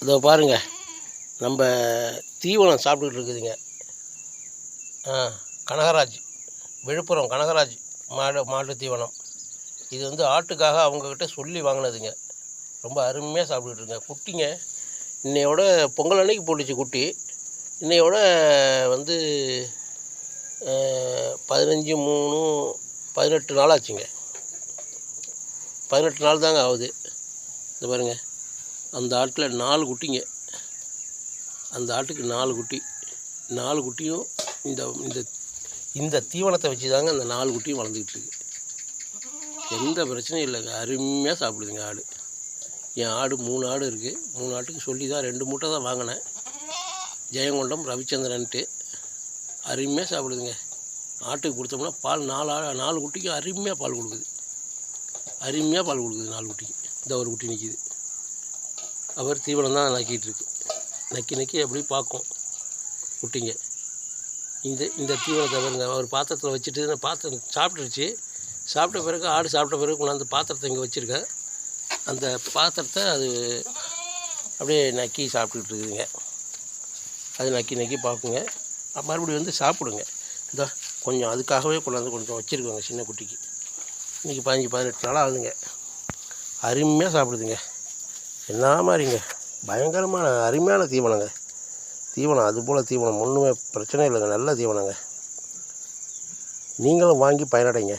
இதோ பாருங்கள், நம்ம தீவனம் சாப்பிட்டுக்கிட்டு இருக்குதுங்க. கனகராஜ், விழுப்புரம் கனகராஜ் மாட்டு தீவனம். இது வந்து ஆட்டுக்காக அவங்கக்கிட்ட சொல்லி வாங்கினதுங்க. ரொம்ப அருமையாக சாப்பிட்டுக்கிட்டு இருக்குங்க. குட்டிங்க இன்னையோட பொங்கல் அன்னைக்கு போட்டுச்சு குட்டி. இன்னையோட வந்து 15/3 18 நாள் ஆச்சுங்க. 18 நாள் தாங்க ஆகுது. இந்த பாருங்கள், அந்த ஆட்டில் 4 குட்டிங்க. அந்த ஆட்டுக்கு 4 குட்டி. 4 குட்டியும் இந்த இந்த இந்த தீவனத்தை வச்சு தாங்க அந்த 4 குட்டியும் வளர்ந்துக்கிட்டு இருக்கு. எந்த பிரச்சனையும் இல்லைங்க, அருமையாக சாப்பிடுதுங்க ஆடு. என் ஆடு 3 ஆடு இருக்குது. 3 ஆட்டுக்கு சொல்லி தான் 2 மூட்டை தான் வாங்கினேன். ஜெயங்கொண்டம் ரவிச்சந்திரன்ட்டு. அருமையாக சாப்பிடுதுங்க. ஆட்டுக்கு கொடுத்தோம்னா பால் 4 குட்டிக்கு அருமையாக பால் கொடுக்குது. 4 குட்டிக்கு. இந்த ஒரு குட்டி நிற்கிது. அவர் தீவனம் தான் நக்கிட்டு இருக்கு. நக்கி அப்படி பார்க்கும் குட்டிங்க. இந்த தீவனத்தை பாருங்க, அவர் பாத்திரத்தில் வச்சுட்டு பாத்திரம் சாப்பிட்டுருச்சு. சாப்பிட்ட பிறகு ஆடு சாப்பிட்ட பிறகு கொண்டாந்து பாத்திரத்தை இங்கே வச்சுருக்கேன். அந்த பாத்திரத்தை அது அப்படியே நக்கி சாப்பிட்டுக்கிட்டு இருக்குதுங்க. அது நக்கி பார்க்குங்க. மறுபடியும் வந்து சாப்பிடுங்க. இந்த கொஞ்சம் அதுக்காகவே கொண்டாந்து கொஞ்சம் வச்சுருக்கோங்க சின்ன குட்டிக்கு. இன்றைக்கி 15-18 நாள் ஆகுதுங்க. அருமையாக சாப்பிடுதுங்க. என்ன மாதிரிங்க, பயங்கரமான அருமையான தீவனங்க. தீவனம் அதுபோல் தீவனம் ஒன்றுமே பிரச்சனை இல்லைங்க. நல்ல தீவனங்க. நீங்களும் வாங்கி பயனடைங்க.